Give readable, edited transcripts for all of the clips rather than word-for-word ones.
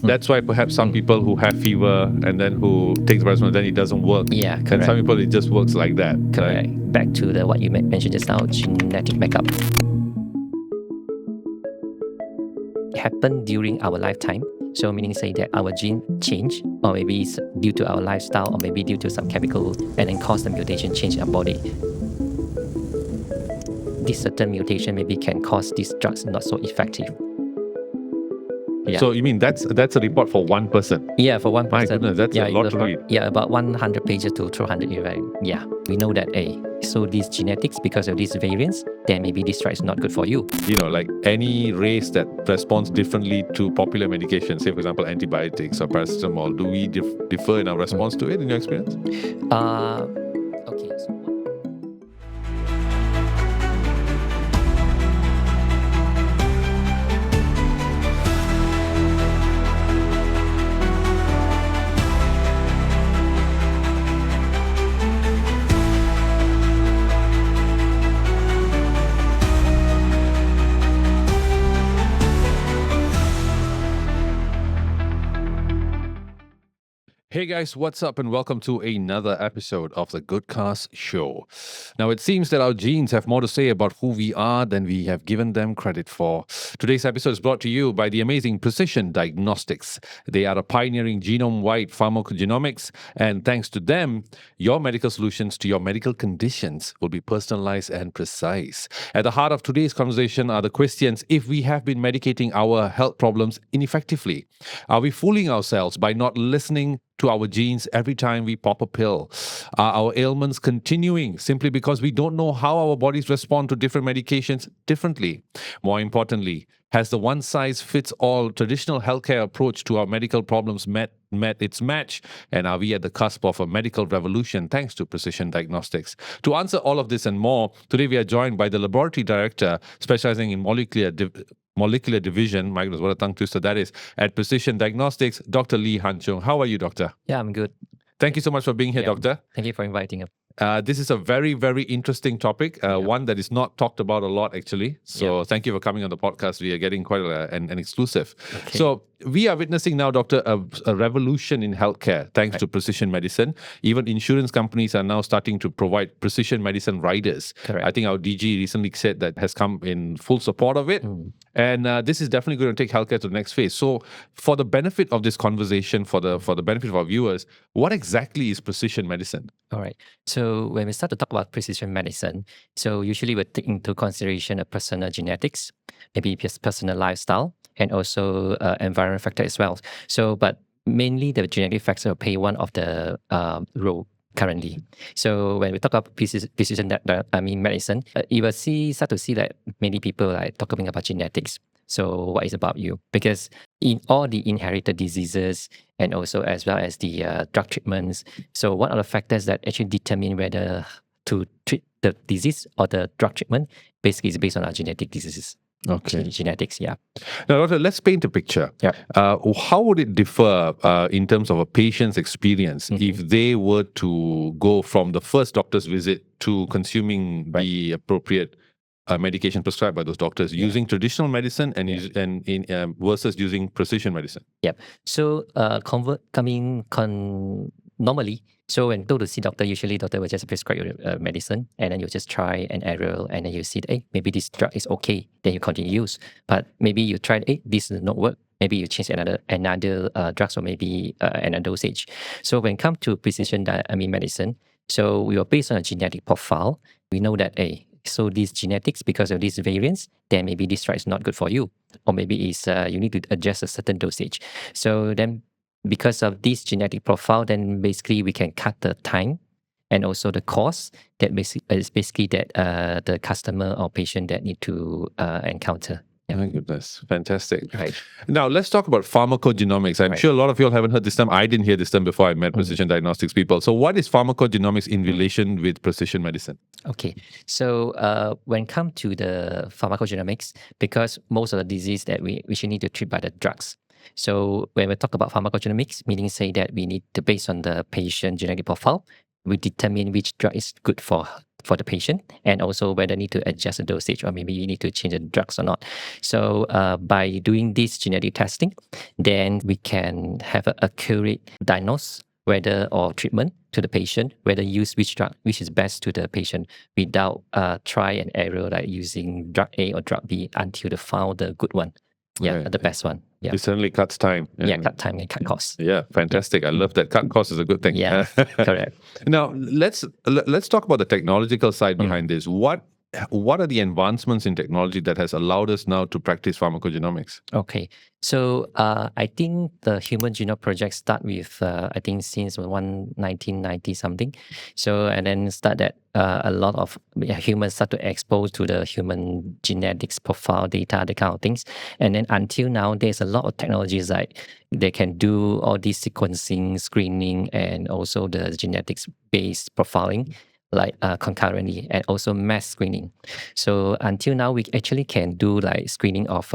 That's why perhaps some people who have fever and then who take the paracetamol, then it doesn't work. Yeah, And correct. some people, it just works like that. Correct. Right? Back to what you mentioned just now, genetic makeup. Happen during our lifetime. So meaning say that our gene change, or maybe it's due to our lifestyle, or maybe due to some chemical, and then cause the mutation change in our body. This certain mutation maybe can cause these drugs not so effective. Yeah. So you mean that's a report for one person? Yeah, for one My person. goodness, that's a lot to read. Yeah, about 100 pages to 200 even. Yeah, we know that, so these genetics, because of these variants, then maybe this drug is not good for you. You know, like any race that responds differently to popular medication, say for example antibiotics or paracetamol, do we differ in our response to it in your experience? Okay. So Hey guys, what's up and welcome to another episode of the TheGoodCastShow. Now it seems that our genes have more to say about who we are than we have given them credit for. Today's episode is brought to you by the amazing Precision Diagnostics. They are a pioneering genome-wide pharmacogenomics, and thanks to them, your medical solutions to your medical conditions will be personalized and precise. At the heart of today's conversation are the questions: if we have been medicating our health problems ineffectively, are we fooling ourselves by not listening to our genes every time we pop a pill? Are our ailments continuing simply because we don't know how our bodies respond to different medications differently? More importantly, has the one-size-fits-all traditional healthcare approach to our medical problems met its match? And are we at the cusp of a medical revolution thanks to Precision Diagnostics? To answer all of this and more, today we are joined by the laboratory director specializing in molecular division, my goodness, what a tongue twister that is, at Precision Diagnostics, Dr. Han Chung. How are you, doctor? yeah, I'm good. Thank you so much for being here, doctor. Thank you for inviting us. This is a very, very interesting topic, one that is not talked about a lot, actually. So thank you for coming on the podcast. We are getting quite an exclusive. Okay. So we are witnessing now, doctor, a revolution in healthcare thanks to precision medicine. Even insurance companies are now starting to provide precision medicine riders. Correct. I think our DG recently said that has come in full support of it. And this is definitely going to take healthcare to the next phase. So for the benefit of this conversation, for the benefit of our viewers, what exactly is precision medicine? All right. So when we start to talk about precision medicine, so usually we take into consideration a personal genetics, maybe just personal lifestyle, and also environment factor as well. So, but mainly the genetic factor play one of the role currently. So when we talk about precision medicine, you will start to see that many people like talking about genetics. So what is about you? Because in all the inherited diseases and also as well as the drug treatments, so one of the factors that actually determine whether to treat the disease or the drug treatment basically is based on our genetic diseases. Okay. Genetics, yeah. Now, doctor, let's paint a picture. Yeah. How would it differ in terms of a patient's experience if they were to go from the first doctor's visit to consuming the appropriate medication prescribed by those doctors using traditional medicine and versus using precision medicine? Yep. So normally, so when go to see doctor, usually doctor will just prescribe you medicine, and then you just try and error, and then you see, hey, maybe this drug is okay, then you continue use. But maybe you tried, hey, this does not work. Maybe you change another drugs or maybe another dosage. So when it comes to precision medicine, so we are based on a genetic profile. We know that, hey, so these genetics, because of these variants, then maybe this drug is not good for you, or maybe it's you need to adjust a certain dosage. So then, because of this genetic profile, then basically we can cut the time and also the cost that is basically that the customer or patient that need to encounter. Yeah. My goodness, fantastic. Right. Now, let's talk about pharmacogenomics. I'm sure a lot of you all haven't heard this term. I didn't hear this term before I met Precision Diagnostics people. So what is pharmacogenomics in relation with precision medicine? Okay. So when it comes to the pharmacogenomics, because most of the disease that we should need to treat by the drugs. So when we talk about pharmacogenomics, meaning say that we need to, based on the patient genetic profile, we determine which drug is good for for the patient, and also whether need to adjust the dosage or maybe you need to change the drugs or not. So by doing this genetic testing, then we can have an accurate diagnosis whether or treatment to the patient, whether use which drug, which is best to the patient without try and error like using drug A or drug B until they found the good one. Yeah, Right. the best one. Yeah. It certainly cuts time. Yeah, cut time and cut costs. Yeah, fantastic. I love that. Cut costs is a good thing. Yeah, correct. Now let's talk about the technological side behind this. What are the advancements in technology that has allowed us now to practice pharmacogenomics? Okay, so I think the Human Genome Project start with I think since 1990 something. So and then start that a lot of humans start to expose to the human genetics profile data, the kind of things. And then until now, there's a lot of technologies like they can do all this sequencing, screening, and also the genetics based profiling like concurrently, and also mass screening. So until now, we actually can do like screening of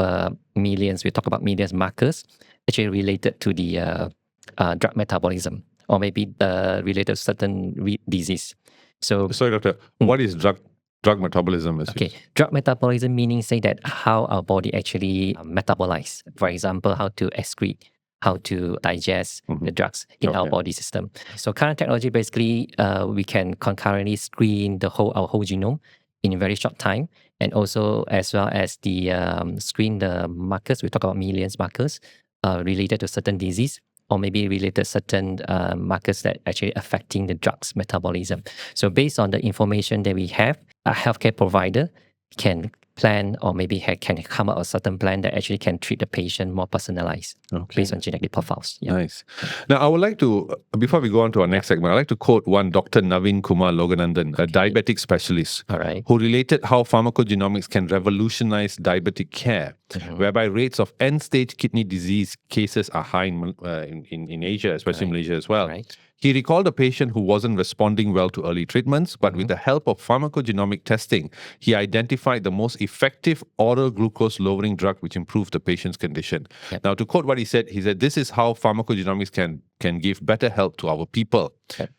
millions. We talk about millions markers actually related to the drug metabolism or maybe related to certain disease. So Sorry, doctor. What is drug metabolism? okay, drug metabolism meaning say that how our body actually metabolize. For example, how to excrete, how to digest the drugs in our body system. So current technology basically we can concurrently screen our whole genome in a very short time, and also as well as the screen the markers. We talk about millions markers related to certain disease or maybe related to certain markers that actually affecting the drugs metabolism. So based on the information that we have, a healthcare provider can plan or maybe can come up with a certain plan that actually can treat the patient more personalized based on genetic profiles. Yeah. Nice. Now, I would like to, before we go on to our next segment, I'd like to quote one Dr. Naveen Kumar Loganandan, a diabetic specialist, All right. who related how pharmacogenomics can revolutionize diabetic care, whereby rates of end-stage kidney disease cases are high in Asia, especially Malaysia as well. Right. He recalled a patient who wasn't responding well to early treatments, but with the help of pharmacogenomic testing, he identified the most effective oral glucose lowering drug which improved the patient's condition. Yep. Now, to quote what he said, this is how pharmacogenomics can give better help to our people. Yep.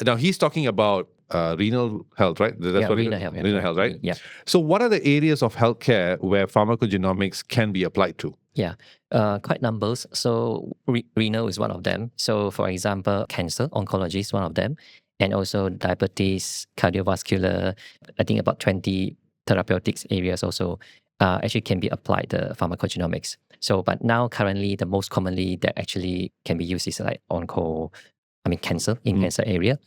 Now, he's talking about renal health, right? That's renal health. Renal health, right? Yeah. So what are the areas of healthcare where pharmacogenomics can be applied to? Yeah, quite numbers. So renal is one of them. So for example, cancer, oncology is one of them. And also diabetes, cardiovascular, I think about 20 therapeutics areas also actually can be applied the pharmacogenomics. So but now currently the most commonly that actually can be used is like cancer in cancer area,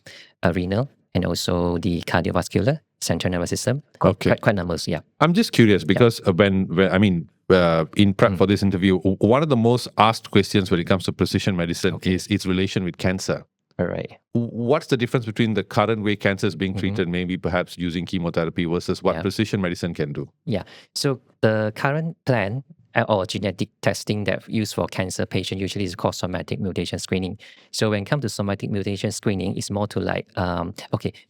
renal, and also the cardiovascular, central nervous system. Quite numbers, yeah. I'm just curious because in prep for this interview, one of the most asked questions when it comes to precision medicine is its relation with cancer. All right. What's the difference between the current way cancer is being treated, maybe perhaps using chemotherapy, versus what precision medicine can do? Yeah. So the current plan or genetic testing that used for cancer patient usually is called somatic mutation screening. So when it comes to somatic mutation screening, it's more to like, so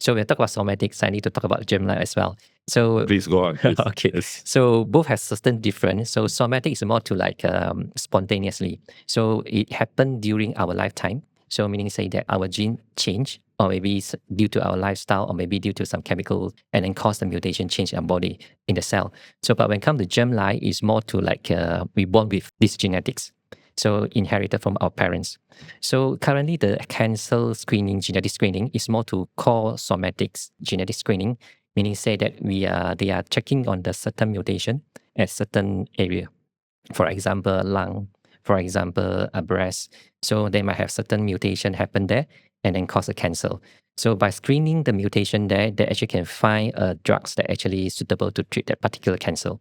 when we talk about somatics, I need to talk about germline as well. So please go on. Please. Okay. Yes. So both have certain difference. So somatic is more to like spontaneously. So it happened during our lifetime. So meaning say that our gene change, or maybe it's due to our lifestyle, or maybe due to some chemical, and then cause the mutation change in our body in the cell. So but when it comes to germline, it's more to like we born with this genetics. So inherited from our parents. So currently the cancer screening, genetic screening is more to call somatics genetic screening, meaning say that they are checking on the certain mutation at certain area. For example, lung, for example, a breast. So they might have certain mutation happen there and then cause a cancer. So by screening the mutation there, they actually can find drugs that actually suitable to treat that particular cancer.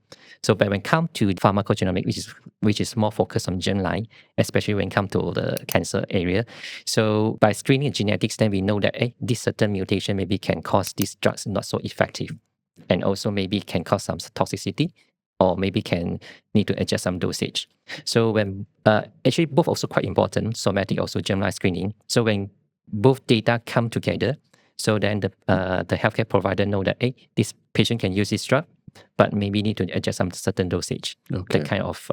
So but when it comes to pharmacogenomics, which is more focused on germline, especially when it comes to the cancer area. So by screening genetics, then we know that this certain mutation maybe can cause these drugs not so effective, and also maybe can cause some toxicity, or maybe can need to adjust some dosage. So when actually both also quite important, somatic also germline screening. So when both data come together, so then the healthcare provider know that this patient can use this drug, but maybe need to adjust some certain dosage. That kind of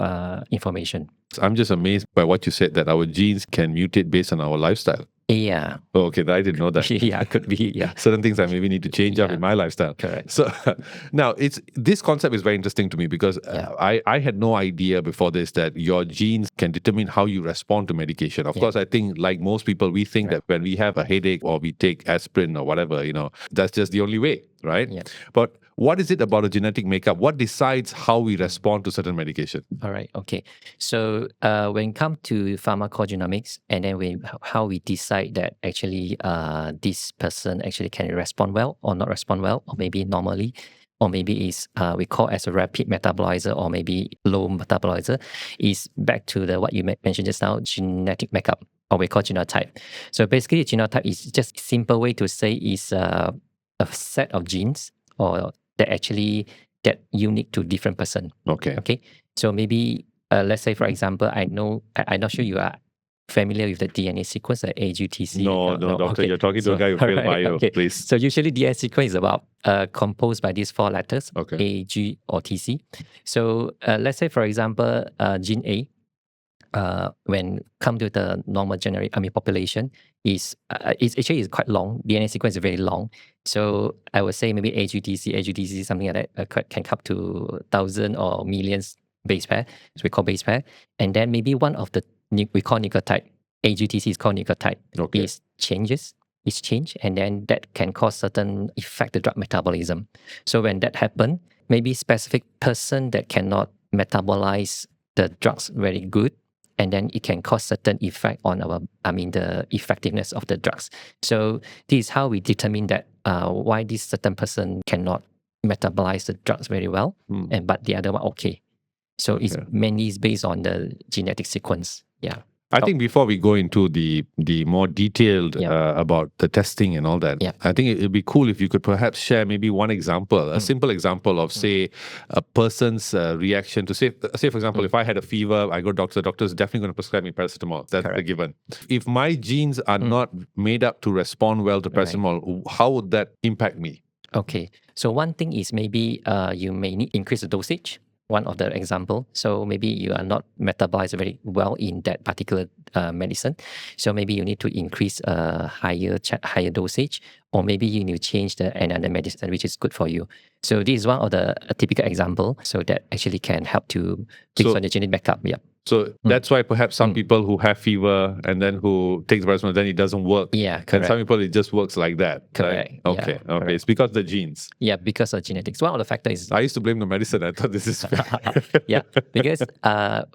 information. I'm just amazed by what you said, that our genes can mutate based on our lifestyle. Yeah. Oh, okay, I didn't know that. Yeah, could be. Yeah. Certain things I maybe need to change up Yeah. in my lifestyle. Correct. So now this concept is very interesting to me because Yeah. I had no idea before this that your genes can determine how you respond to medication. Of Yeah. course, I think like most people, we think that when we have a headache or we take aspirin or whatever, that's just the only way, right? Yeah. But what is it about a genetic makeup? What decides how we respond to certain medication? All right. Okay. So when it comes to pharmacogenomics, and then how we decide that actually this person actually can respond well or not respond well, or maybe normally, or maybe is we call as a rapid metabolizer or maybe low metabolizer, is back to the what you mentioned just now, genetic makeup, or we call genotype. So basically, genotype is just a simple way to say is a set of genes or that actually that unique to different person. Okay. Okay. So maybe let's say for example, I'm not sure you are familiar with the DNA sequence, the AGTC. No, doctor, Okay. you're talking to a guy who failed bio, okay. please. So usually DNA sequence is about composed by these 4 letters, Okay. A, G, or TC. So let's say for example, gene A, when come to the normal population, is it's quite long. DNA sequence is very long. So I would say maybe AGTC, something like that can come to 1,000 or millions base pair. So we call base pair. And then maybe one of the we call nucleotide. AGTC is called nucleotide. Okay. It's changed, and then that can cause certain effect the drug metabolism. So when that happen, maybe specific person that cannot metabolize the drugs very good, and then it can cause certain effect on the effectiveness of the drugs. So this is how we determine that why this certain person cannot metabolize the drugs very well, but the other one okay. So it's mainly based on the genetic sequence. Yeah. I think before we go into the more detailed about the testing and all that, I think it'd be cool if you could perhaps share maybe one example, a simple example of, say, a person's reaction to, say for example, if I had a fever, I go to the doctor's definitely going to prescribe me paracetamol. That's a given. If my genes are not made up to respond well to paracetamol, how would that impact me? Okay. So one thing is maybe you may need increase the dosage. One of the example. So maybe you are not metabolized very well in that particular medicine. So maybe you need to increase higher dosage, or maybe you need to change another medicine which is good for you. So this is one of the typical example. So that actually can help to fix on the genetic backup. Yeah. So that's why perhaps some people who have fever and then who take the paracetamol, then it doesn't work. Yeah, correct. And some people, it just works like that. Correct. Right? Okay, Yeah, okay. It's because of the genes. Yeah, because of genetics. One of the factors is... I used to blame the medicine. I thought this is... yeah, because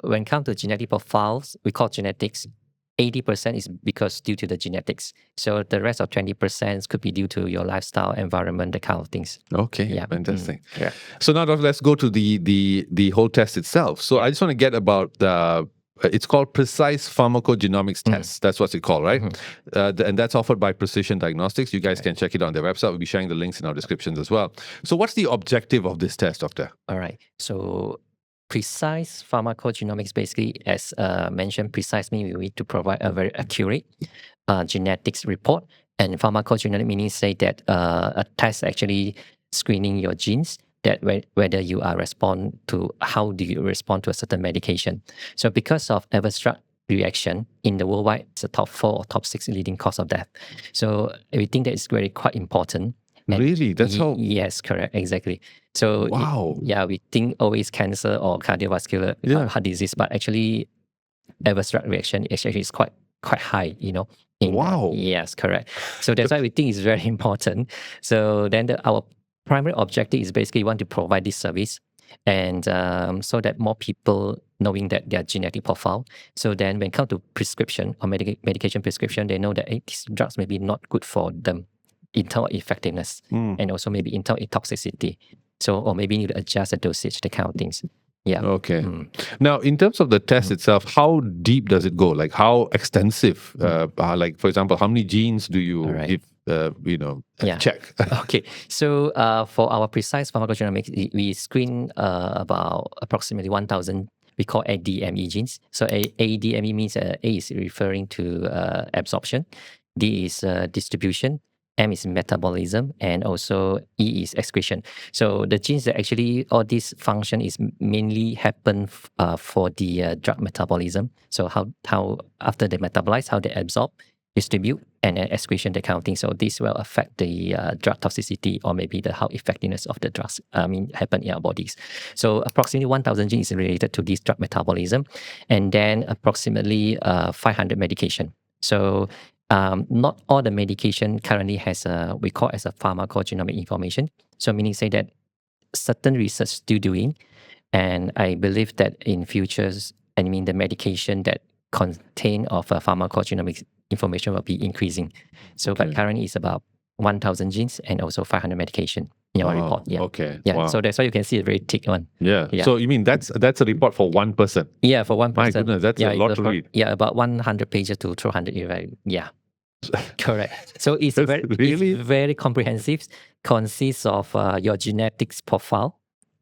when it comes to genetic profiles, we call genetics, 80% is because due to the genetics. So the rest of 20% could be due to your lifestyle, environment, the kind of things. Okay, yeah. Fantastic. Yeah. So now let's go to the whole test itself. So I just want to get about the... It's called Precise Pharmacogenomics Test. That's what it's called, right? And that's offered by Precision Diagnostics. You guys can check it on their website. We'll be sharing the links in our descriptions as well. So what's the objective of this test, Doctor? All right. So precise pharmacogenomics, basically, as mentioned, precise means we need to provide a very accurate genetics report. And pharmacogenomics meaning say that a test actually screening your genes, that whether you are how do you respond to a certain medication. So because of adverse drug reaction in the worldwide, it's the top 4 or top 6 leading cause of death. So we think that is very quite important. And really? That's how... Yes, correct. Exactly. So wow. We think always cancer or cardiovascular heart disease, but actually adverse drug reaction actually is quite high, Wow. Yes, correct. So that's why we think it's very important. So then our primary objective is basically want to provide this service, and so that more people knowing that their genetic profile. So then when it comes to prescription or medication prescription, they know that these drugs may be not good for them in terms of effectiveness, and also maybe in terms of toxicity. So, or maybe you need to adjust the dosage, the kind of things. Yeah. Okay. Now, in terms of the test itself, how deep does it go? Like how extensive? Like, for example, how many genes do you check? Okay. So for our precise pharmacogenomics, we screen about approximately 1,000. We call ADME genes. So ADME means A is referring to absorption, D is distribution, M is metabolism, and also E is excretion. So the genes that actually all this function is mainly happen for the drug metabolism. So how after they metabolize, how they absorb, distribute, and then excretion, that kind of thing. So this will affect the drug toxicity or maybe the how effectiveness of the drugs happen in our bodies. So approximately 1,000 genes is related to this drug metabolism, and then approximately 500 medication. So not all the medication currently has we call as a pharmacogenomic information. So meaning say that certain research still doing, and I believe that in futures, the medication that contain of pharmacogenomic information will be increasing. So, but Okay. currently it's about 1,000 genes and also 500 medication in our report. Yeah. Okay. Yeah. Wow. So that's why you can see a very thick one. Yeah. Yeah. So you mean that's a report for one person? Yeah, for one My person. goodness, that's a lot to read. Yeah, about 100 pages to 200. Yeah. Correct. So it's That's very, really- it's very comprehensive. Consists of your genetics profile.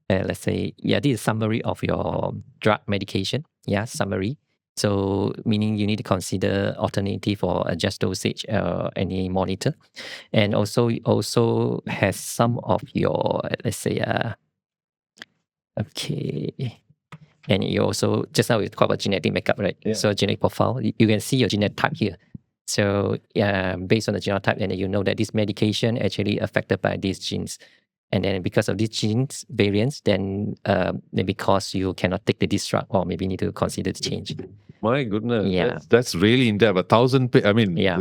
Let's say, this is summary of your drug medication. Yeah, summary. So meaning you need to consider alternative or adjust dosage, any monitor, and also has some of your, let's say, okay. And you also, just now we talked about genetic makeup, right? Yeah. So genetic profile, you can see your genotype here. So based on the genotype, and you know that this medication actually affected by these genes. And then because of these genes variants, then maybe cause you cannot take this drug, or maybe need to consider the change. My goodness. Yeah. That's really in depth. 1,000 Yeah.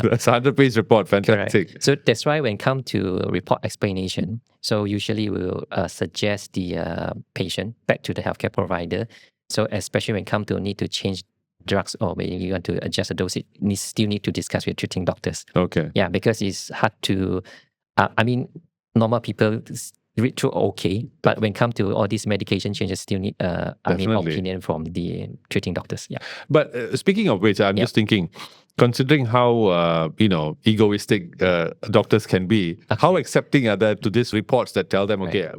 that's a 100-page report. Fantastic. Correct. So that's why when it comes to report explanation, so usually we'll suggest the patient back to the healthcare provider. So especially when it comes to need to change drugs, or maybe you want to adjust the dosage, still need to discuss with treating doctors. Okay. Yeah, because it's hard to, normal people read through okay, but when it comes to all these medication changes, still need Definitely. opinion from the treating doctors. Yeah. But speaking of which, I'm just thinking, considering how egoistic doctors can be, how accepting are they to these reports that tell them, okay,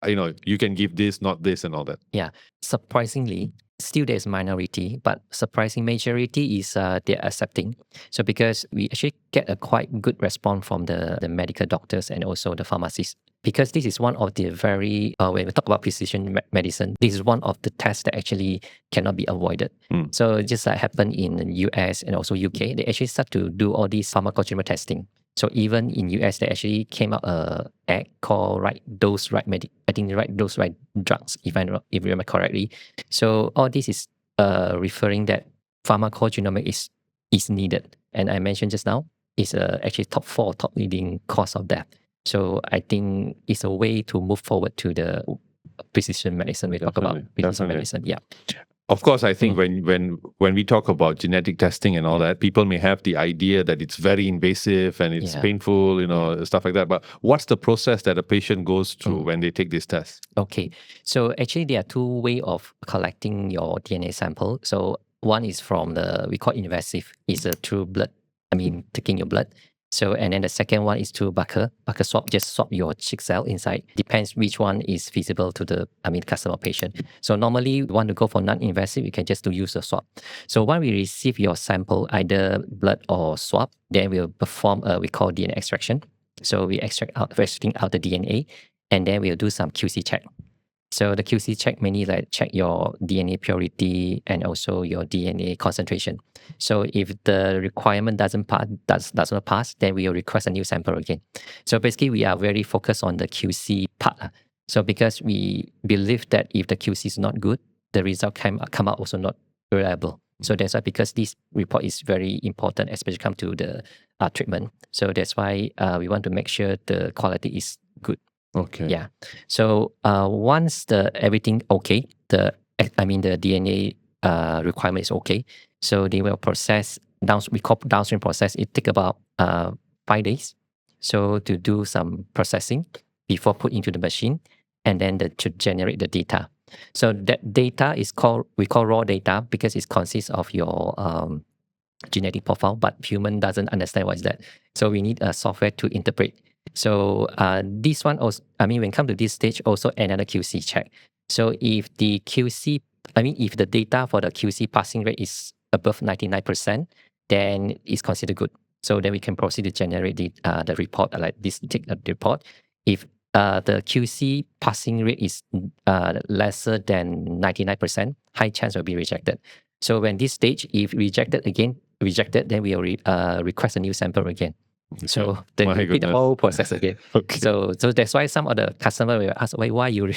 you can give this, not this, and all that? Yeah. Surprisingly, still there's minority, but surprising majority is they're accepting. So because we actually get a quite good response from the medical doctors and also the pharmacists. Because this is one of the very, when we talk about precision medicine, this is one of the tests that actually cannot be avoided. So just like happened in the US and also UK, they actually start to do all these pharmacogenomic testing. So even in US, they actually came out a act called right dose, right drugs, if I remember correctly. So all this is referring that pharmacogenomics is needed. And I mentioned just now, it's actually top leading cause of death. So I think it's a way to move forward to the precision medicine. We talk about precision medicine. Yeah. Of course, I think when we talk about genetic testing and all that, people may have the idea that it's very invasive and it's painful, stuff like that. But what's the process that a patient goes through when they take this test? Okay. So actually, there are two ways of collecting your DNA sample. So one is from we call invasive, is through blood. Taking your blood. So, and then the second one is through Barker swab, just swab your cheek cell inside. Depends which one is feasible to the, customer patient. So normally we want to go for non-invasive, you can just use a swab. So when we receive your sample, either blood or swab, then we'll perform we call DNA extraction. So we extracting out the DNA, and then we'll do some QC check. So the QC check mainly check your DNA purity and also your DNA concentration. So if the requirement does not pass, then we will request a new sample again. So basically, we are very focused on the QC part. So because we believe that if the QC is not good, the result come out also not reliable. So that's why, because this report is very important, especially come to the treatment. So that's why we want to make sure the quality is good. Okay. Yeah. So once everything okay, the DNA requirement is okay. So they will process we call downstream process. It take about 5 days. So to do some processing before put into the machine, and then to generate the data. So that data we call raw data, because it consists of your genetic profile, but human doesn't understand what is that. So we need a software to interpret. So this one also, when it comes to this stage, also another QC check. So if the QC, if the data for the QC passing rate is above 99%, then it's considered good. So then we can proceed to generate the report, like this report. If the QC passing rate is lesser than 99%, high chance will be rejected. So when this stage, if rejected again, rejected, then we will request a new sample again. So My they repeat the goodness. whole process again. Okay. So that's why some of the customer will ask, why you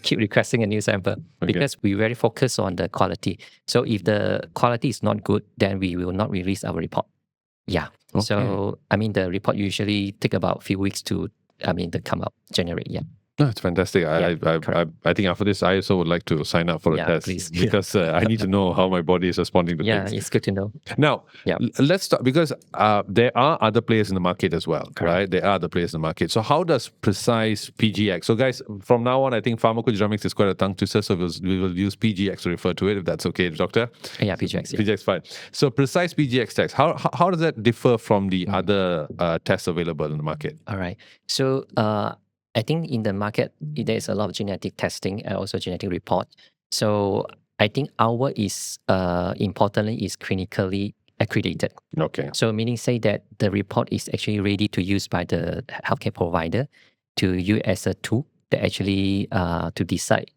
keep requesting a new sample? Because we very focus on the quality. So if the quality is not good, then we will not release our report. Yeah. Okay. So I mean, the report usually take about a few weeks to come out, generate. Yeah. No, it's fantastic. I think after this, I also would like to sign up for a test please. because I need to know how my body is responding to Yeah, things. it's good to know. Now, Yeah. let's start because there are other players in the market as well, Correct. right? There are other players in the market. So how does Precise PGX? So guys, from now on, I think pharmacogenomics is quite a tongue twister, so we will use PGX to refer to it, if that's okay, Doctor. Yeah, PGX. Yeah. PGX, fine. So Precise PGX test, how does that differ from the other tests available in the market? All right. So I think in the market, there is a lot of genetic testing and also genetic report. So I think our is importantly is clinically accredited. Okay. So meaning say that the report is actually ready to use by the healthcare provider to use as a tool that actually to decide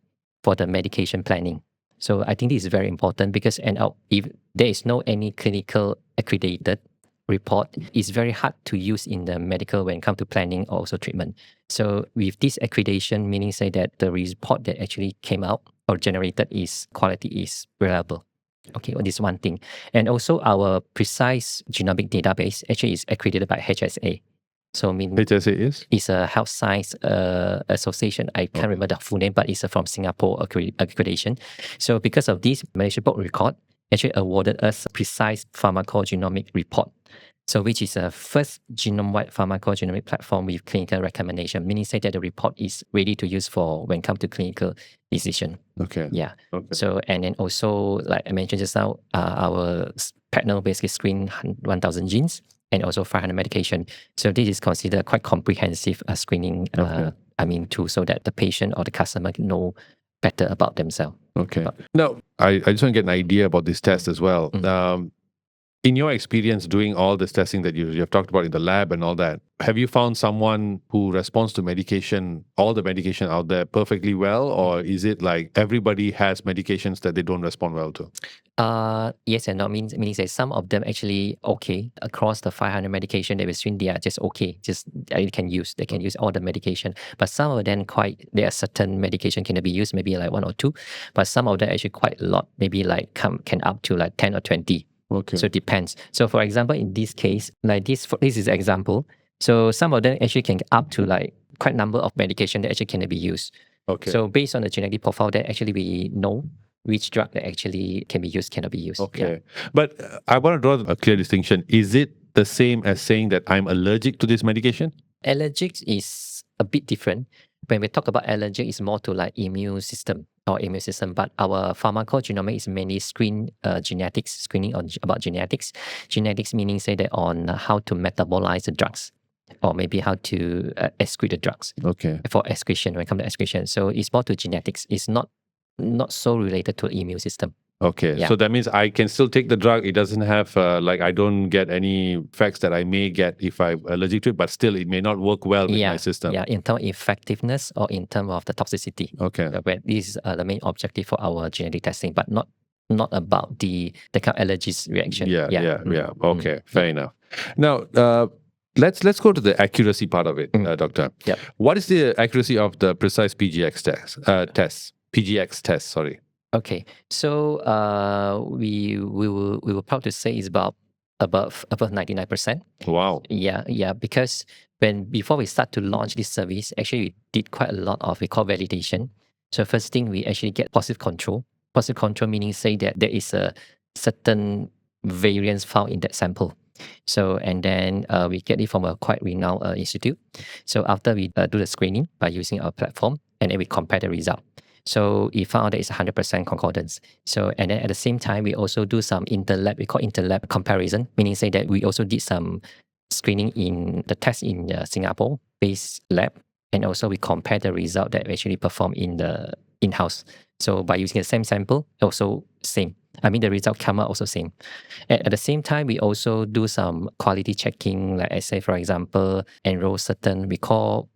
for the medication planning. So I think this is very important because if there is no any clinical accredited report, it's very hard to use in the medical when it comes to planning or also treatment. So with this accreditation, meaning say that the report that actually came out or generated is quality is reliable. Okay, well, this is one thing. And also our precise genomic database actually is accredited by HSA. So HSA is a health science association. I can't remember the full name, but it's from Singapore accreditation. So because of this, Malaysia Board Record actually awarded us a precise pharmacogenomic report. So which is a first genome-wide pharmacogenomic platform with clinical recommendation, meaning say that the report is ready to use for when it comes to clinical decision. Okay. Yeah. Okay. So and then also like I mentioned just now, our panel basically screen 1,000 genes and also 500 medication. So this is considered quite comprehensive screening. Tool so that the patient or the customer can know better about themselves. Okay. Now, I just want to get an idea about this test as well. In your experience doing all this testing that you have talked about in the lab and all that, have you found someone who responds to medication, all the medication out there perfectly well? Or is it like everybody has medications that they don't respond well to? Yes and no, meaning that some of them actually okay across the 500 medication that we screen, they are just okay, just they can use all the medication. But some of them there are certain medication can be used, maybe like 1 or 2, but some of them actually quite a lot, maybe like can up to like 10 or 20. Okay. So it depends. So for example, in this case, like this is an example. So some of them actually can up to like quite number of medication that actually can be used. Okay. So based on the genetic profile, that actually we know which drug that actually can be used, cannot be used. Okay. Yeah. But I want to draw a clear distinction. Is it the same as saying that I'm allergic to this medication? Allergic is a bit different. When we talk about allergic, it's more to like immune system. But our pharmacogenomics is mainly screening about genetics. Genetics meaning say that on how to metabolize the drugs, or maybe how to excrete the drugs. Okay. For excretion, when it comes to excretion, so it's more to genetics. It's not so related to immune system. Okay, Yeah. So that means I can still take the drug. It doesn't have I don't get any effects that I may get if I'm allergic to it, but still it may not work well with my system. Yeah, in terms of effectiveness or in terms of the toxicity. Okay. Where this is the main objective for our genetic testing, but not about the kind of allergies reaction. Yeah. Okay, fair enough. Now, let's go to the accuracy part of it, Doctor. Yeah. What is the accuracy of the precise PGX test? PGX test, sorry. Okay, so we will proud to say it's about above 99%. Wow. Yeah, because before we start to launch this service, actually we did quite a lot of we call validation. So first thing, we actually get positive control. Positive control meaning say that there is a certain variance found in that sample. So and then we get it from a quite renowned institute. So after we do the screening by using our platform, and then we compare the result. So we found that it's 100% concordance. So and then at the same time, we also do some we call interlab comparison, meaning say that we also did some screening in the test in Singapore based lab, and also we compare the result that we actually perform in the in-house. So by using the same sample, also same. The result come out also same. At the same time, we also do some quality checking, like I say, for example, enroll certain, we call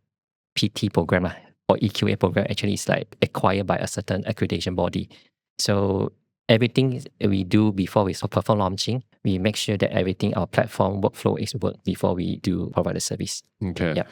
PT program or EQA program, actually is like acquired by a certain accreditation body. So everything we do before we perform launching, we make sure that everything, our platform workflow is worked before we do provide the service. Okay. Yeah.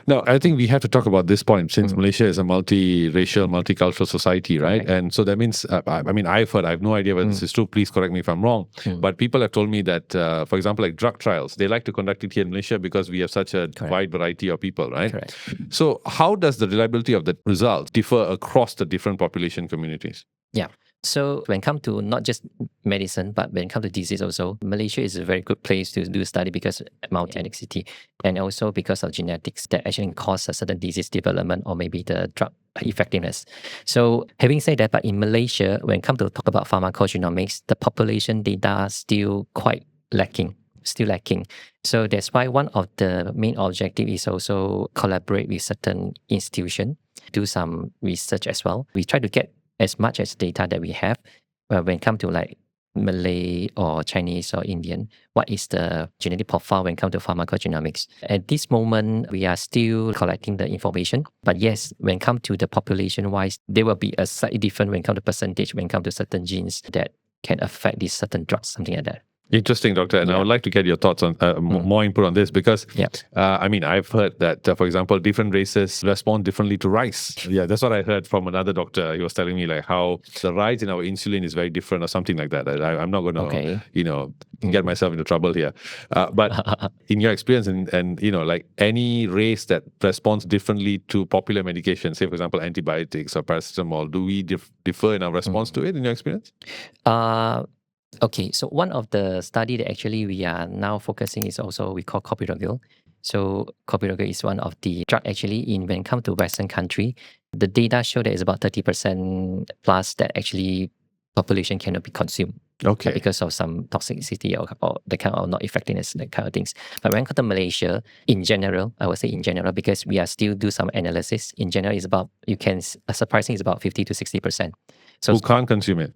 Now, I think we have to talk about this point since Malaysia is a multi-racial, multicultural society, right? Correct. And so that means, I mean, I've heard, I have no idea whether this is true. Please correct me if I'm wrong. But people have told me that, for example, like drug trials, they like to conduct it here in Malaysia because we have such a wide variety of people, right? Correct. So how does the reliability of the results differ across the different population communities? Yeah. So when it comes to not just medicine, but when it comes to disease also, Malaysia is a very good place to do study because multi-ethnicity and also because of genetics that actually cause a certain disease development or maybe the drug effectiveness. So having said that, but in Malaysia, when it comes to talk about pharmacogenomics, the population data still quite lacking. So that's why one of the main objective is also collaborate with certain institution, do some research as well. We try to get as much as data that we have when it comes to like Malay or Chinese or Indian, what is the genetic profile when it comes to pharmacogenomics? At this moment, we are still collecting the information. But yes, when it comes to the population-wise, there will be a slightly different when it comes to percentage, when it comes to certain genes that can affect these certain drugs, something like that. Interesting, Doctor. And I would like to get your thoughts on more input on this because, I mean, I've heard that, for example, different races respond differently to rice. Yeah, that's what I heard from another doctor. He was telling me like how the rise in our insulin is very different or something like that. I'm not going to, get myself into trouble here. But in your experience and, like any race that responds differently to popular medication, say, for example, antibiotics or paracetamol, do we differ in our response to it in your experience? Okay, so one of the study that actually we are now focusing is also we call clopidogrel. So clopidogrel is one of the drug actually when it comes to Western country, the data show that it's about 30% plus that actually population cannot be consumed. Okay. Because of some toxicity or the kind of not effectiveness, that kind of things. But when it comes to Malaysia, in general, I would say in general, because we are still do some analysis, in general is about, surprising is about 50 to 60%. So who can't consume it?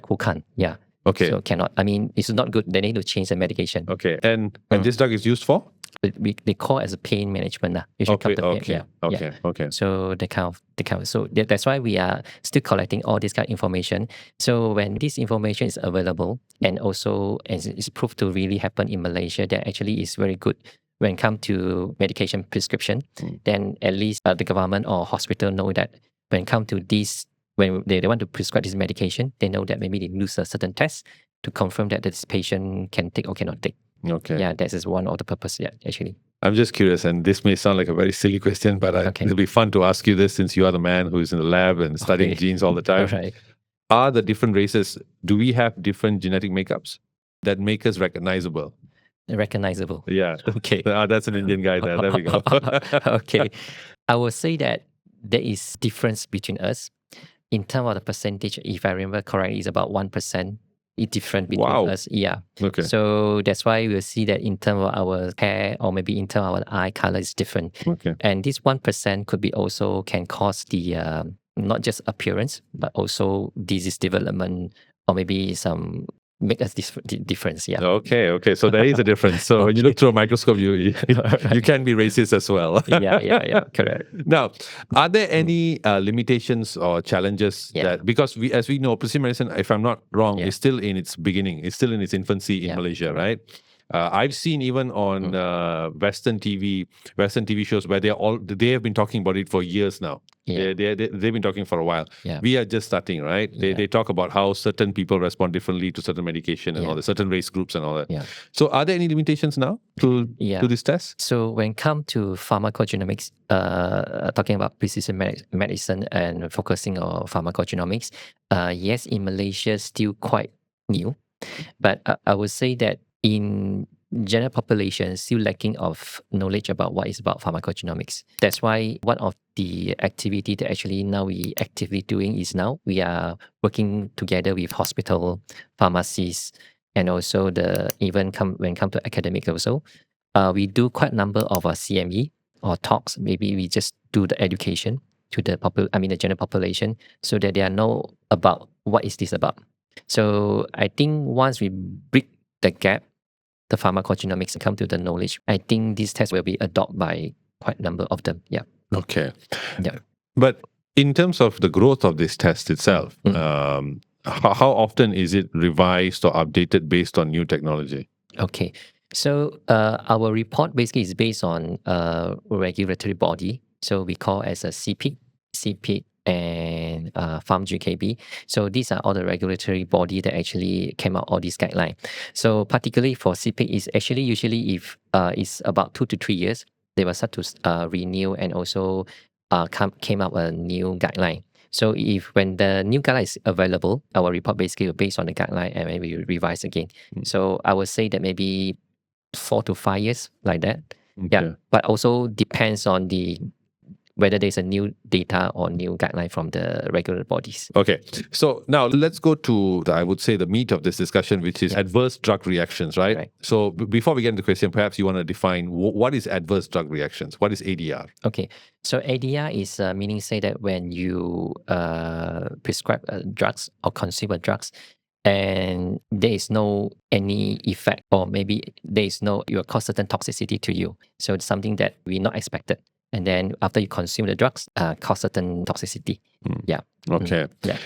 Who can't, yeah. Okay. So cannot. I mean, it's not good. They need to change the medication. Okay. And this drug is used for? They call it as a pain management. Okay. So so that's why we are still collecting all this kind of information. So when this information is available and also as it's proved to really happen in Malaysia, that actually is very good when it comes to medication prescription. Then at least the government or hospital know that when it comes to this, when they want to prescribe this medication, they know that maybe they use a certain test to confirm that this patient can take or cannot take. Okay. Yeah, that is one of the purpose, actually. I'm just curious, and this may sound like a very silly question, but it'll be fun to ask you this since you are the man who's in the lab and studying genes all the time. Right. Are the different races, do we have different genetic makeups that make us recognizable? Recognizable. Yeah. Okay. That's an Indian guy there. There we go. Okay. I will say that there is difference between us. In terms of the percentage, if I remember correctly, it's about 1%. It's different between us. Yeah. Okay. So that's why we'll see that in terms of our hair or maybe in terms of our eye color is different. Okay. And this 1% could be also can cause the not just appearance, but also disease development or maybe some make us difference. Yeah. Okay. So there is a difference. So when you look through a microscope, you can be racist as well. Yeah. Correct. Now, are there any limitations or challenges that, because as we know, precision medicine, if I'm not wrong, is still in its beginning, it's still in its infancy in Malaysia, right? I've seen even on Western TV shows where they have been talking about it for years now. Yeah. They've been talking for a while. Yeah. We are just starting, right? They talk about how certain people respond differently to certain medication and all that, certain race groups and all that. Yeah. So are there any limitations now to this test? So when it comes to pharmacogenomics, talking about precision medicine and focusing on pharmacogenomics, yes, in Malaysia still quite new. But I would say that in general population still lacking of knowledge about what is about pharmacogenomics. That's why one of the activity that actually now we actively doing is now we are working together with hospital, pharmacies, and also when it comes to academic also. We do quite a number of CME or talks. Maybe we just do the education to the general population so that they know about what is this about. So I think once we break the gap, the pharmacogenomics come to the knowledge, I think this test will be adopted by quite a number of them. Yeah. Okay. Yeah. But in terms of the growth of this test itself, How often is it revised or updated based on new technology? Okay. So our report basically is based on a regulatory body. So we call as a CPIC, and PharmGKB. So these are all the regulatory body that actually came out all these guidelines. So particularly for CPIC is actually usually if it's about 2 to 3 years, they will start to renew and also came up a new guideline. So if when the new guideline is available, our report basically will based on the guideline and maybe revise again. So I would say that maybe 4 to 5 years like that. Yeah, Okay. but also depends on the whether there's a new data or new guideline from the regular bodies. Okay. So now let's go to I would say the meat of this discussion, which is adverse drug reactions, right? Right. So before we get into the question, perhaps you want to define what is adverse drug reactions? What is ADR? Okay, so ADR is meaning say that when you prescribe drugs or consume drugs, and there is no any effect, or maybe there is no you will cause certain toxicity to you. So it's something that we not expected, and then after you consume the drugs, cause certain toxicity. Yeah. Okay. Yeah.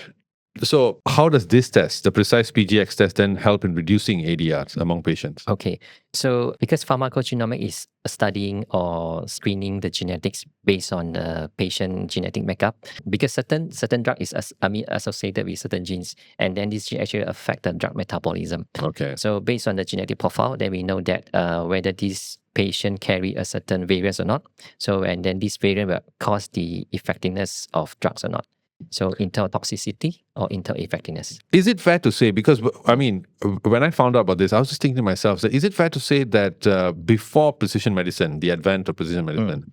So how does this test, the precise PGX test, then help in reducing ADRs among patients? Okay, so because pharmacogenomics is studying or screening the genetics based on the patient genetic makeup, because certain drug is associated with certain genes, and then this gene actually affect the drug metabolism. Okay. So based on the genetic profile, then we know that whether this patient carry a certain variant or not. So and then this variant will cause the effectiveness of drugs or not. So in terms of toxicity or in terms of effectiveness. Is it fair to say, because I mean, when I found out about this, I was just thinking to myself, is it fair to say that before precision medicine, the advent of precision medicine,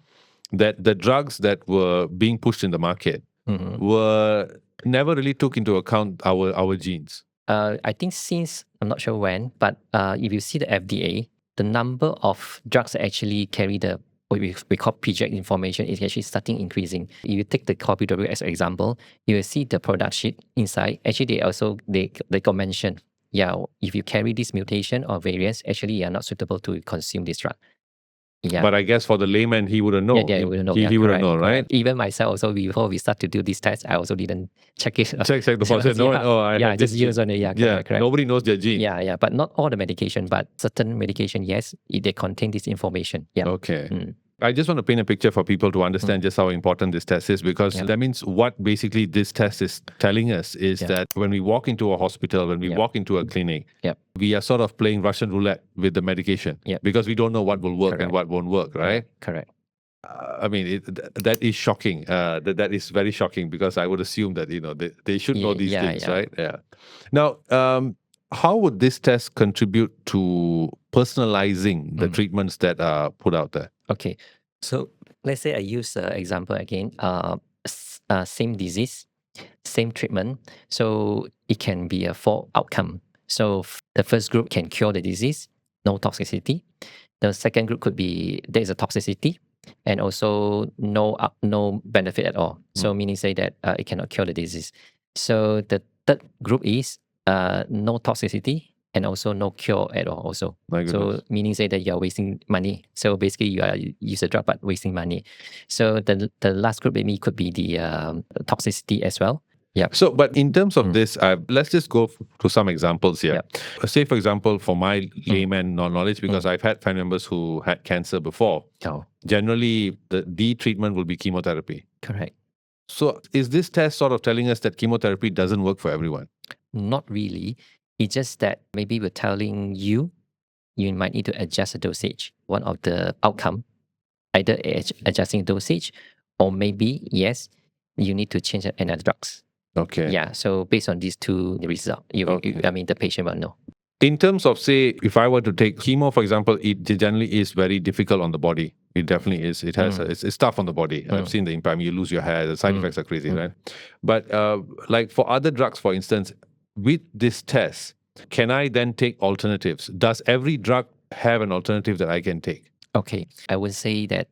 that the drugs that were being pushed in the market were never really took into account our genes? I think since I'm not sure when, but if you see the FDA, the number of drugs that actually carry the what we call PGX information is actually starting increasing. If you take the CopyW as an example, you will see the product sheet inside. Actually, they got mentioned. Yeah, if you carry this mutation or variants, actually you are not suitable to consume this drug. Yeah. But I guess for the layman, he wouldn't know. Yeah, wouldn't know. He wouldn't Correct, know, right? correct. Even myself also, before we start to do this test, I also didn't check it. Check the process. No, I yeah, have just this use gene. on it. Yeah, Yeah, correct. nobody knows their gene. Yeah, but not all the medication, but certain medication, yes, they contain this information. Yeah. Okay. I just want to paint a picture for people to understand just how important this test is, because that means what basically this test is telling us is that when we walk into a hospital, when we walk into a clinic, we are sort of playing Russian roulette with the medication because we don't know what will work and what won't work, right? Correct. I mean, that is shocking. That is very shocking, because I would assume that they should know these things, right? Yeah. Now, how would this test contribute to personalizing the treatments that are put out there? Okay, so let's say I use example again. Same disease, same treatment. So it can be a 4 outcome. So the first group can cure the disease, no toxicity. The second group could be there is a toxicity and also no benefit at all. So meaning say that it cannot cure the disease. So the third group is no toxicity and also no cure at all also. So meaning say that you are wasting money. So basically you are use a drug but wasting money. So the last group maybe could be the toxicity as well. Yeah. So, but in terms of this, let's just go to some examples here. Say, for example, for my layman knowledge, because I've had family members who had cancer before. Generally, the treatment will be chemotherapy. Correct. So, is this test sort of telling us that chemotherapy doesn't work for everyone? Not really. It's just that maybe we're telling you might need to adjust the dosage. One of the outcome, either adjusting dosage, or maybe yes, you need to change another drugs. Okay. Yeah. So based on these two results, the patient will know. In terms of, say, if I were to take chemo, for example, it generally is very difficult on the body. It definitely is. It has it's tough on the body. I've seen the impact. You lose your hair. The side effects are crazy, right? But like for other drugs, for instance, with this test, can I then take alternatives? Does every drug have an alternative that I can take? Okay, I would say that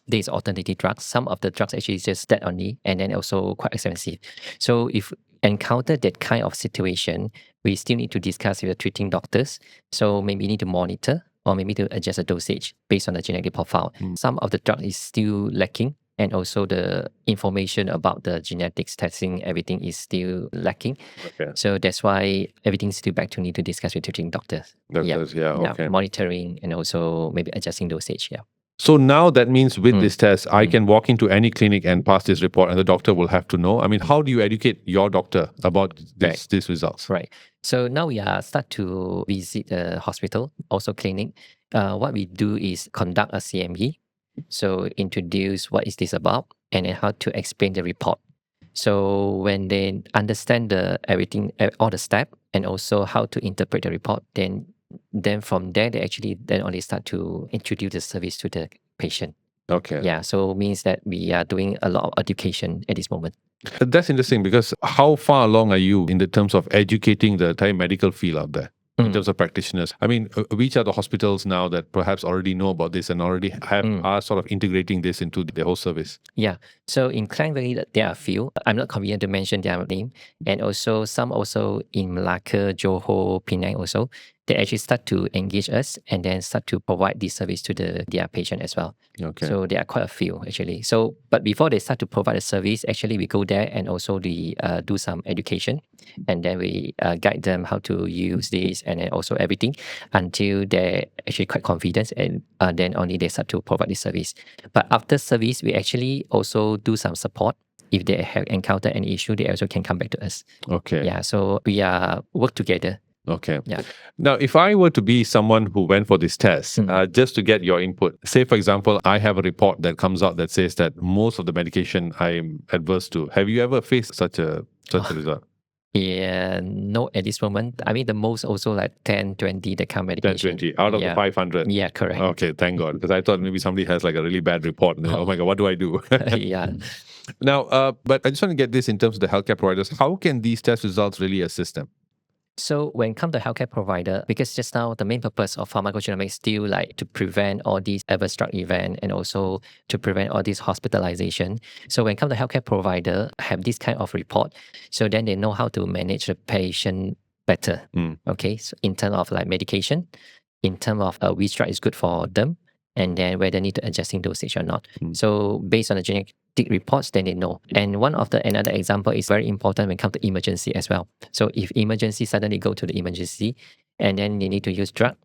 there's alternative drugs. Some of the drugs actually is just that only, and then also quite expensive. So if encounter that kind of situation, we still need to discuss with the treating doctors. So maybe need to monitor or maybe to adjust the dosage based on the genetic profile. Some of the drug is still lacking. and also the information about the genetics testing, everything is still lacking. Okay. So that's why everything's still back to need to discuss with treating doctors. Doctors, yeah, okay. Monitoring and also maybe adjusting dosage. Yeah. So now that means with Mm. this test, I can walk into any clinic and pass this report, and the doctor will have to know. I mean, how do you educate your doctor about these results? Right. So now we are start to visit the hospital, also clinic. What we do is conduct a CME. So introduce what is this about, and then how to explain the report. So when they understand the everything, all the step, and also how to interpret the report, then from there they actually then only start to introduce the service to the patient. Okay. Yeah. So means that we are doing a lot of education at this moment. That's interesting, because how far along are you in the terms of educating the entire medical field out there? In terms of practitioners, I mean, which are the hospitals now that perhaps already know about this and already are sort of integrating this into their whole service? Yeah. So in Klang Valley, there are a few. I'm not convenient to mention their name. And also some also in Malacca, Johor, Penang also. They actually start to engage us and then start to provide this service to their patient as well. Okay. So there are quite a few actually. So, but before they start to provide the service, actually we go there and also we do some education, and then we guide them how to use this and then also everything until they're actually quite confident, and then only they start to provide the service. But after service, we actually also do some support. If they have encountered any issue, they also can come back to us. Okay. Yeah. So we work together. Okay. Yeah. Now, if I were to be someone who went for this test, just to get your input, say, for example, I have a report that comes out that says that most of the medication I'm adverse to. Have you ever faced such a result? Yeah, no, at this moment. I mean, the most also like 10, 20, the kind of 10, medication. 20 out of the 500? Yeah, correct. Okay, thank God. Because I thought maybe somebody has like a really bad report. And then, oh my God, what do I do? Yeah. Now, but I just want to get this in terms of the healthcare providers. How can these test results really assist them? So when it comes to healthcare provider, because just now the main purpose of pharmacogenomics still like to prevent all these adverse drug event and also to prevent all this hospitalization. So when it comes to healthcare provider have this kind of report, so then they know how to manage the patient better. Okay, so in terms of like medication, in terms of which drug is good for them, and then whether they need to adjusting dosage or not. So based on the genetic reports, then they know. And another example is very important when it comes to emergency as well. So if emergency suddenly go to the emergency and then they need to use drug,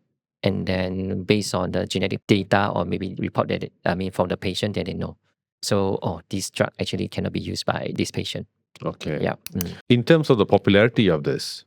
and then based on the genetic data or maybe report that from the patient, then they know. So this drug actually cannot be used by this patient. Okay. Yeah. In terms of the popularity of this,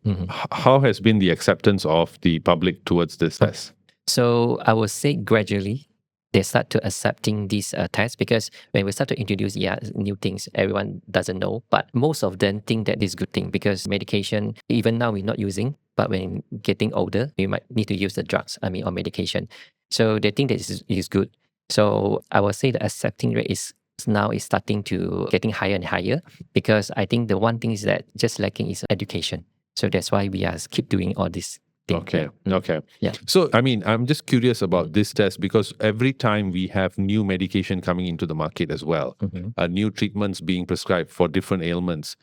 how has been the acceptance of the public towards this test? So I would say gradually they start to accepting this test, because when we start to introduce new things, everyone doesn't know, but most of them think that this is a good thing, because medication, even now we're not using, but when getting older, we might need to use the drugs, or medication. So they think that this is good. So I would say the accepting rate is starting to getting higher and higher, because I think the one thing is that just lacking is education. So that's why we are keep doing all this. Okay. Yeah. So, I mean, I'm just curious about this test, because every time we have new medication coming into the market as well, new treatments being prescribed for different ailments,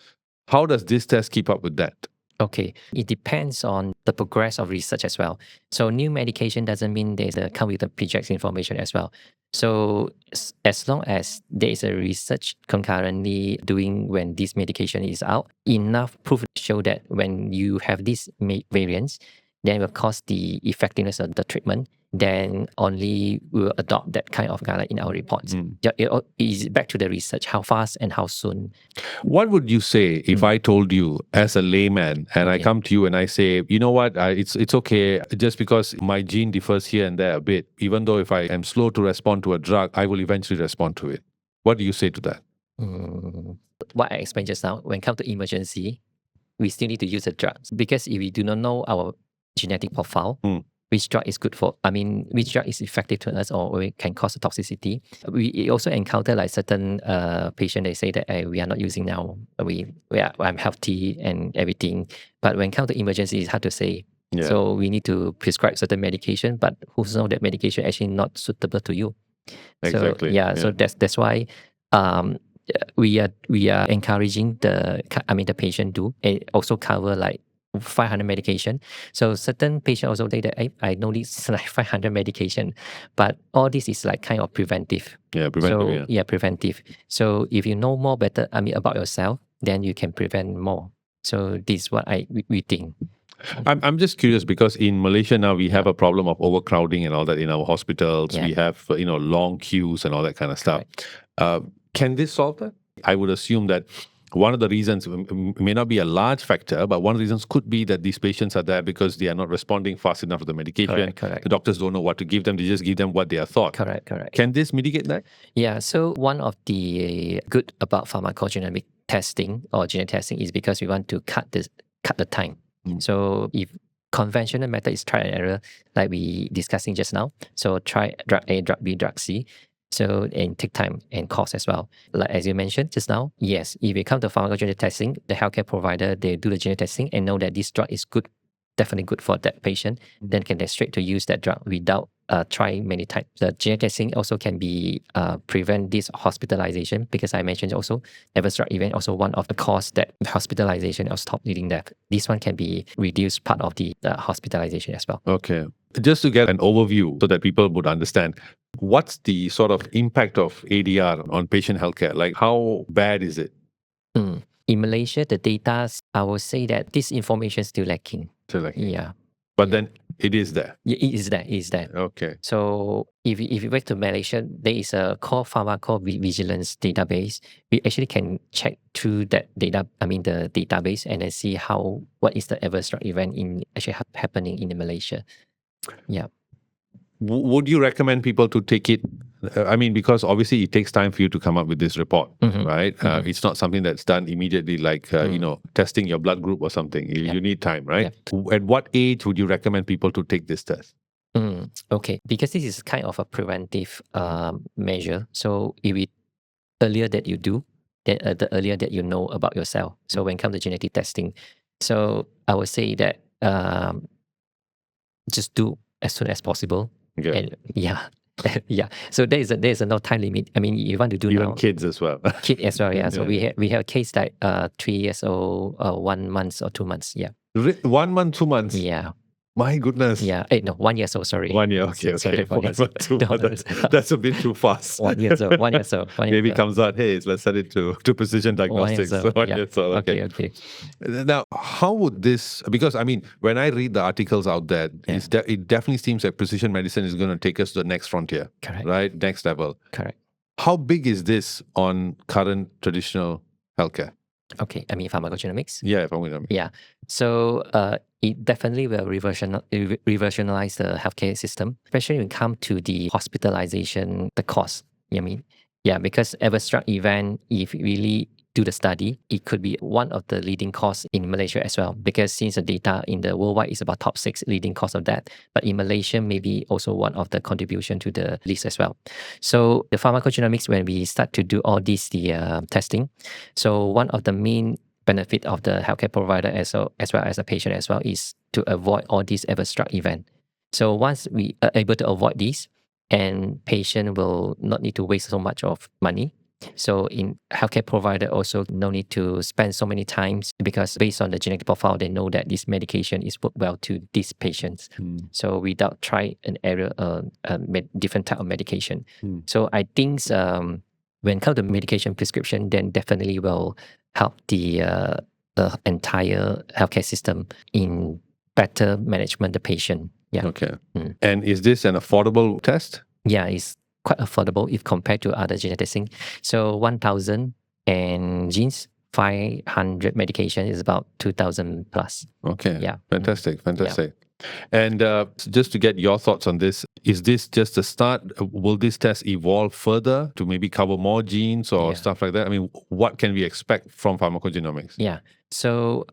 how does this test keep up with that? Okay, it depends on the progress of research as well. So new medication doesn't mean there's come with the project information as well. So as long as there is a research concurrently doing when this medication is out, enough proof show that when you have these variants, then will cause the effectiveness of the treatment, then only we'll adopt that kind of guideline in our reports. It is back to the research, how fast and how soon. What would you say if I told you as a layman and I come to you and I say, you know what, it's okay, just because my gene differs here and there a bit, even though if I am slow to respond to a drug, I will eventually respond to it. What do you say to that? What I explained just now, when it comes to emergency, we still need to use the drugs, because if we do not know our genetic profile, which drug is good for, which drug is effective to us or it can cause a toxicity. We also encounter like certain patient, they say that we are not using now, I'm healthy and everything. But when it comes to emergency, it's hard to say. Yeah. So we need to prescribe certain medication, but who knows that medication actually not suitable to you. Exactly. So, so that's why we are encouraging the patient do. It also cover like 500 medication. So certain patient also say that I know this is like 500 medication, but all this is like kind of preventive. Yeah, preventive. So preventive. So if you know more better, about yourself, then you can prevent more. So this is what we think. I'm just curious because in Malaysia now we have a problem of overcrowding and all that in our hospitals. Yeah. We have long queues and all that kind of stuff. Can this solve that? I would assume that one of the reasons may not be a large factor, but one of the reasons could be that these patients are there because they are not responding fast enough to the medication. Correct. The doctors don't know what to give them; they just give them what they are thought. Correct. Can this mitigate that? Yeah. So one of the good about pharmacogenomic testing or genetic testing is because we want to cut the time. So if conventional method is trial and error, like we discussing just now, so try drug A, drug B, drug C. So and take time and cost as well. Like as you mentioned just now, yes, if it comes to pharmacogenetic testing, the healthcare provider they do the genetic testing and know that this drug is good, definitely good for that patient, then can they straight to use that drug without trying many times. The genetic testing also can be prevent this hospitalization because I mentioned also adverse drug event also one of the cause that hospitalization or stop leading death. This one can be reduced part of the hospitalization as well. Okay. Just to get an overview so that people would understand, what's the sort of impact of ADR on patient healthcare? Like how bad is it? In Malaysia, the data, I will say that this information is still lacking. Yeah. But then it is there. Yeah, it is there. Okay. So if you went to Malaysia, there is a called pharmacovigilance database. We actually can check through that data, the database, and then see what is the adverse drug event in actually happening in Malaysia. Yeah. Would you recommend people to take it? Because obviously it takes time for you to come up with this report, right? It's not something that's done immediately, like testing your blood group or something. You need time, right? Yeah. At what age would you recommend people to take this test? Okay, because this is kind of a preventive measure. So if it earlier that you do, then the earlier that you know about yourself. So when it comes to genetic testing, so I would say that just do as soon as possible. Okay. And yeah. So there is no time limit. You want to do even now. Kids as well. Kids as well, yeah. So we have a case like 3 years old, 1 month or 2 months. Yeah. 1 month, 2 months. Yeah. My goodness. Yeah. No, 1 year old. Sorry. 1 year. Okay. Sorry, 1 month, 2 months. That's a bit too fast. 1 year old. 1 year old. Maybe comes out, hey, let's send it to Precision Diagnostics. 1 year old. Okay. Now, how would this? Because when I read the articles out there, it definitely seems like precision medicine is going to take us to the next frontier. Correct. Right, next level. Correct. How big is this on current traditional healthcare? Okay, pharmacogenomics. Yeah, pharmacogenomics. Yeah, so it definitely will revolutionalize the healthcare system, especially when it comes to the hospitalization, the cost. Because adverse drug event, if you really do the study, it could be one of the leading causes in Malaysia as well. Because since the data in the worldwide is about top 6 leading cause of death, but in Malaysia, maybe also one of the contribution to the list as well. So the pharmacogenomics, when we start to do all this, testing, so one of the main benefit of the healthcare provider as well as the patient as well is to avoid all these adverse drug event. So once we are able to avoid this, and patient will not need to waste so much of money. So in healthcare provider also no need to spend so many times because based on the genetic profile, they know that this medication is work well to these patients. So without try an error, different type of medication. So I think when it comes to medication prescription, then definitely will help the entire healthcare system in better management the patient. Yeah. Okay. And is this an affordable test? Yeah, it's quite affordable if compared to other genetic testing. So 1,000 and genes, 500 medication is about 2,000 plus. Okay. Yeah. Fantastic. Yeah. And just to get your thoughts on this, is this just a start? Will this test evolve further to maybe cover more genes or stuff like that? What can we expect from pharmacogenomics? Yeah. So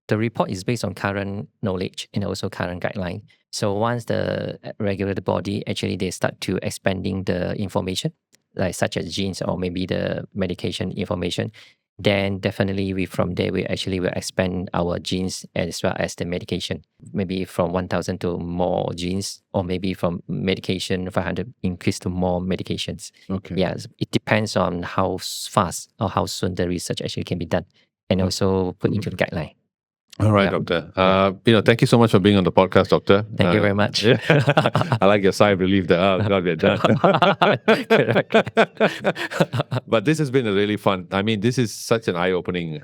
the report is based on current knowledge and also current guideline. So once the regulated body actually they start to expanding the information, like such as genes or maybe the medication information, then definitely from there we actually will expand our genes as well as the medication. Maybe from 1,000 to more genes, or maybe from medication 500 increase to more medications. Okay. Yeah, it depends on how fast or how soon the research actually can be done, and also put into the guideline. All right, Yeah. doctor. Thank you so much for being on the podcast, doctor. Thank you very much. Yeah. I like your sigh of relief there. Oh, God, we're done. But this has been a really fun. I mean, this is such an eye-opening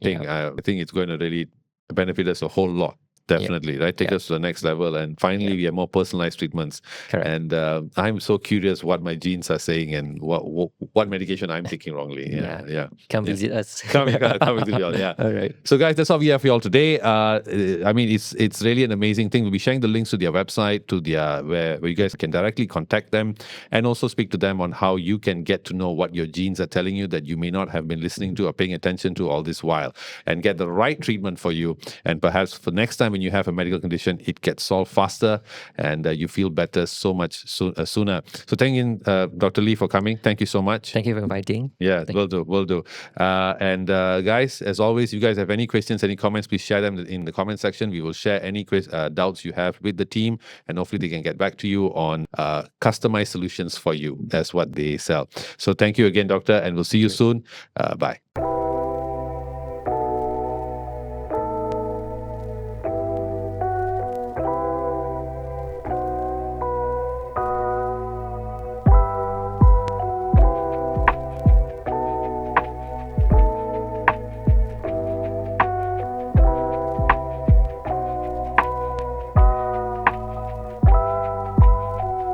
thing. I think it's going to really benefit us a whole lot. Definitely, right? Take us to the next level, and finally, we have more personalized treatments. Correct. And I'm so curious what my genes are saying and what medication I'm taking wrongly. Yeah. Come visit us. Come with you all. Yeah. All right. So, guys, that's all we have for you all today. I mean, it's really an amazing thing. We'll be sharing the links to their website, to their where you guys can directly contact them, and also speak to them on how you can get to know what your genes are telling you that you may not have been listening to or paying attention to all this while, and get the right treatment for you. And perhaps for next time when you have a medical condition, it gets solved faster, and you feel better so much sooner. So, thank you, Dr. Lee, for coming. Thank you so much. Thank you for inviting. Yeah, will do. And guys, as always, you guys have any questions, any comments, please share them in the comment section. We will share any doubts you have with the team, and hopefully they can get back to you on customized solutions for you. That's what they sell. So thank you again, doctor, and we'll see you soon. Bye.